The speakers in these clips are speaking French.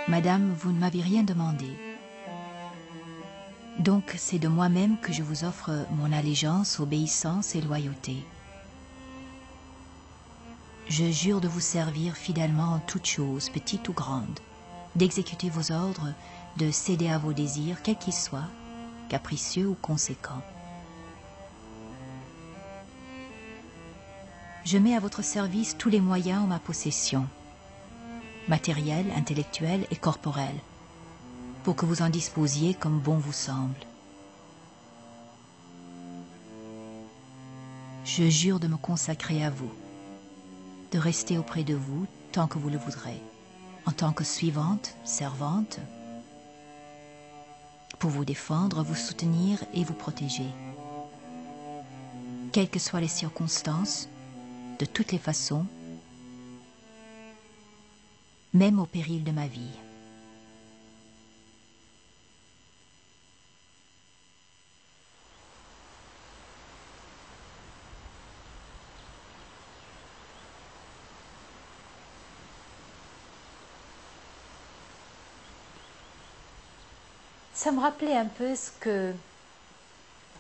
Madame, vous ne m'avez rien demandé. Donc c'est de moi-même que je vous offre mon allégeance, obéissance et loyauté. Je jure de vous servir fidèlement en toutes choses, petites ou grandes, d'exécuter vos ordres, de céder à vos désirs, quels qu'ils soient, capricieux ou conséquents. Je mets à votre service tous les moyens en ma possession, matériels, intellectuels et corporels, pour que vous en disposiez comme bon vous semble. Je jure de me consacrer à vous, de rester auprès de vous tant que vous le voudrez, en tant que suivante, servante, pour vous défendre, vous soutenir et vous protéger. Quelles que soient les circonstances, de toutes les façons, même au péril de ma vie. Ça me rappelait un peu ce que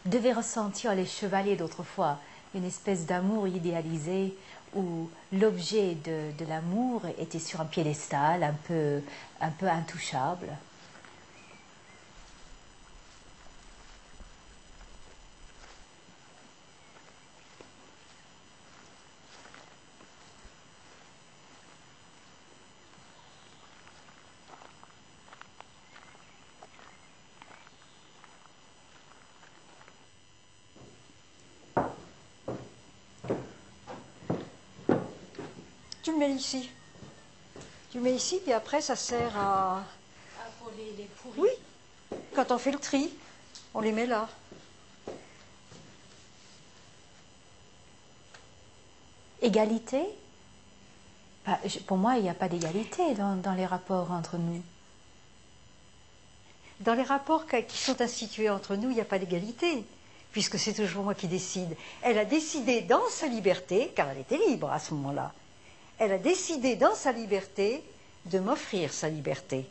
devaient ressentir les chevaliers d'autrefois, une espèce d'amour idéalisé où l'objet de l'amour était sur un piédestal un peu intouchable. Tu le mets ici. Tu le mets ici, puis après, ça sert à... Pour les pourris. Oui, quand on fait le tri, on les met là. Égalité? Pour moi, il n'y a pas d'égalité dans les rapports entre nous. Dans les rapports qui sont institués entre nous, il n'y a pas d'égalité, puisque c'est toujours moi qui décide. Elle a décidé dans sa liberté, car elle était libre à ce moment-là, elle a décidé dans sa liberté de m'offrir sa liberté.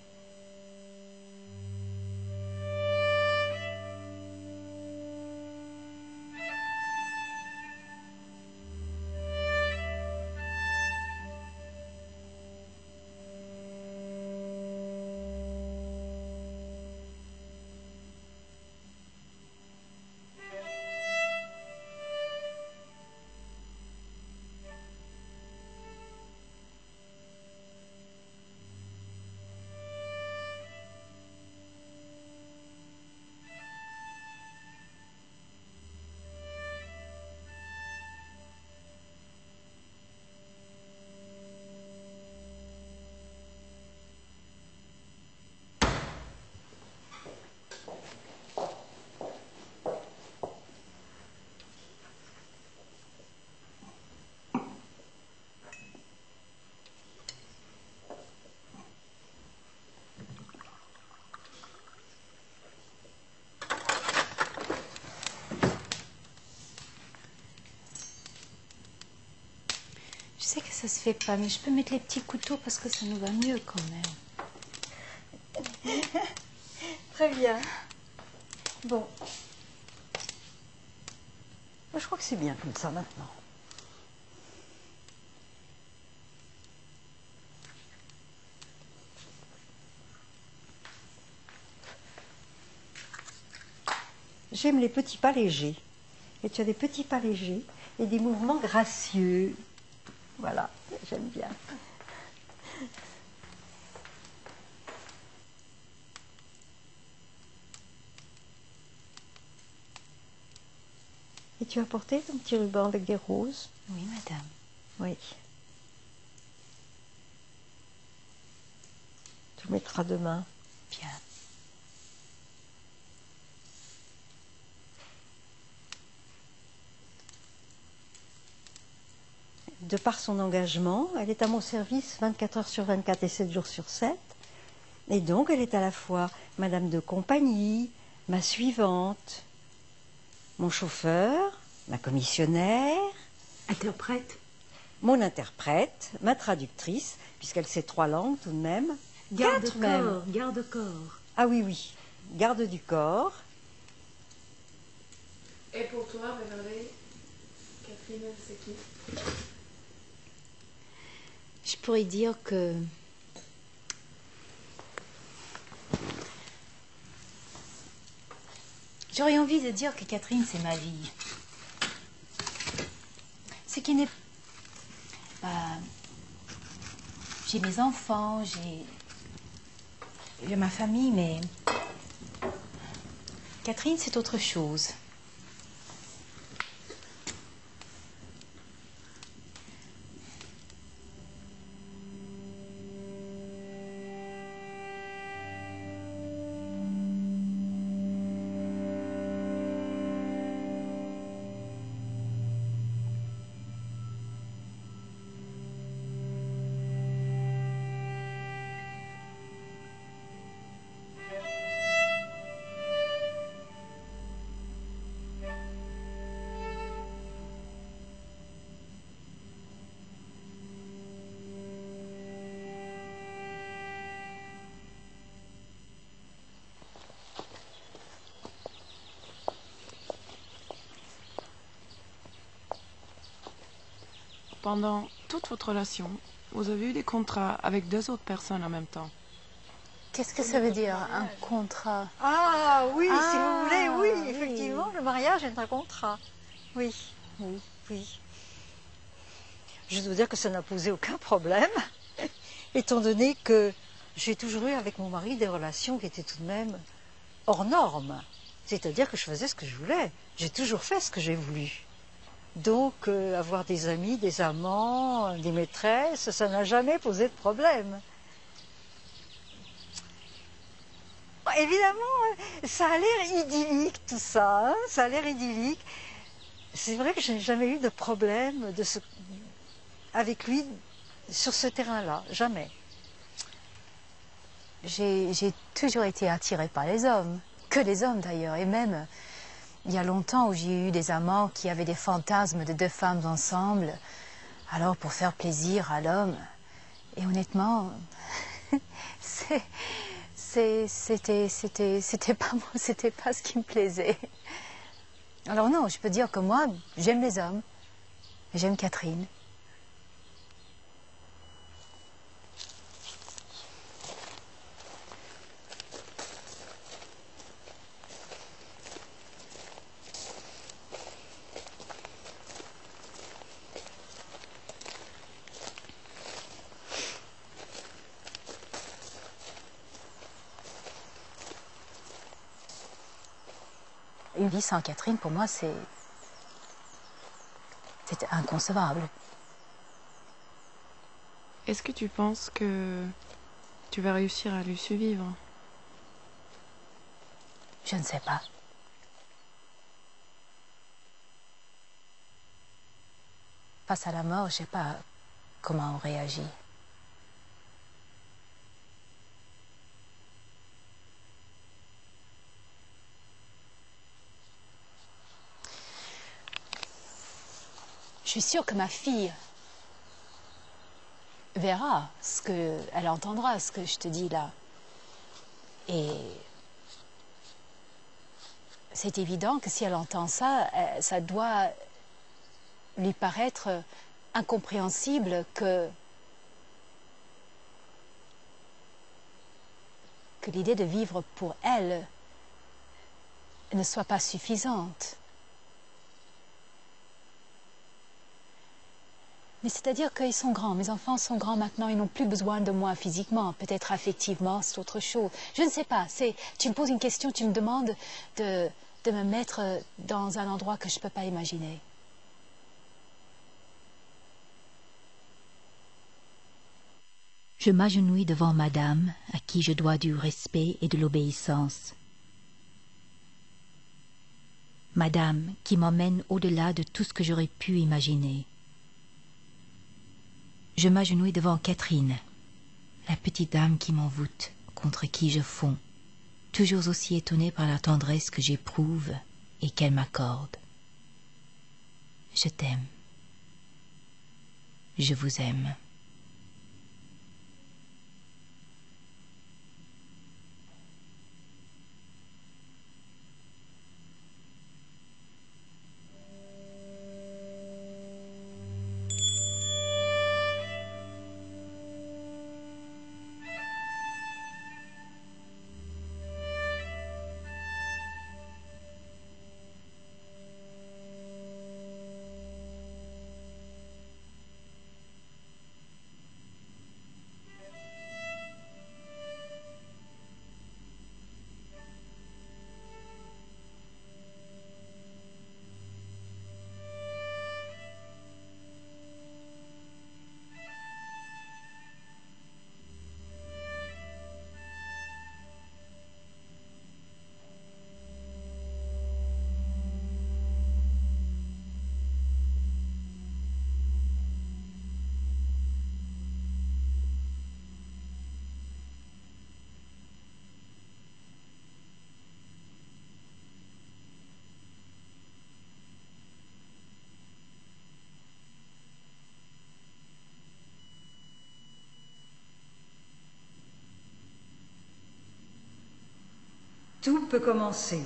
Je sais que ça se fait pas, mais je peux mettre les petits couteaux parce que ça nous va mieux quand même. Très bien. Bon. Je crois que c'est bien comme ça maintenant. J'aime les petits pas légers. Et tu as des petits pas légers et des mouvements gracieux. Voilà, j'aime bien. Et tu as porté ton petit ruban avec des roses? Oui, madame. Oui. Tu le mettras demain. Bien. De par son engagement, elle est à mon service 24 heures sur 24 et 7 jours sur 7. Et donc, elle est à la fois madame de compagnie, ma suivante, mon chauffeur, ma commissionnaire, Interprète? mon interprète, ma traductrice, puisqu'elle sait 3 langues tout de même. Garde-corps, garde-corps. Ah oui, oui, garde du corps. Et pour toi, Beverly, Catherine, c'est qui? Je pourrais dire que j'aurais envie de dire que Catherine, c'est ma vie. Ce qui n'est pas... J'ai mes enfants, j'ai ma famille, mais Catherine, c'est autre chose. Pendant toute votre relation, vous avez eu des contrats avec 2 autres personnes en même temps. Qu'est-ce que ça veut dire, un contrat? Ah oui, si Ah, vous voulez, oui, oui. effectivement, le mariage est un contrat. Oui, oui, oui. Je dois dire que ça n'a posé aucun problème, étant donné que j'ai toujours eu avec mon mari des relations qui étaient tout de même hors normes. C'est-à-dire que je faisais ce que je voulais. J'ai toujours fait ce que j'ai voulu. Donc, avoir des amis, des amants, des maîtresses, ça n'a jamais posé de problème. Bon, évidemment, ça a l'air idyllique tout ça, hein, ça a l'air idyllique. C'est vrai que je n'ai jamais eu de problème avec lui sur ce terrain-là, jamais. J'ai toujours été attirée par les hommes, que les hommes d'ailleurs, et même il y a longtemps où j'ai eu des amants qui avaient des fantasmes de 2 femmes ensemble, alors pour faire plaisir à l'homme. Et honnêtement, c'était pas moi, c'était pas ce qui me plaisait. Alors non, je peux dire que moi, j'aime les hommes, j'aime Catherine. Une vie sans Catherine, pour moi, c'était inconcevable. Est-ce que tu penses que tu vas réussir à lui survivre? Je ne sais pas. Face à la mort, je ne sais pas comment on réagit. Je suis sûre que ma fille verra ce que, elle entendra ce que je te dis là. Et c'est évident que si elle entend ça, ça doit lui paraître incompréhensible que l'idée de vivre pour elle ne soit pas suffisante. Mais c'est-à-dire qu'ils sont grands, mes enfants sont grands maintenant, ils n'ont plus besoin de moi physiquement, peut-être affectivement, c'est autre chose. Je ne sais pas, tu me poses une question, tu me demandes de me mettre dans un endroit que je ne peux pas imaginer. Je m'agenouille devant madame, à qui je dois du respect et de l'obéissance. Madame qui m'emmène au-delà de tout ce que j'aurais pu imaginer. Je m'agenouille devant Catherine, la petite dame qui m'envoûte, contre qui je fonds, toujours aussi étonnée par la tendresse que j'éprouve et qu'elle m'accorde. Je t'aime. Je vous aime. Tout peut commencer.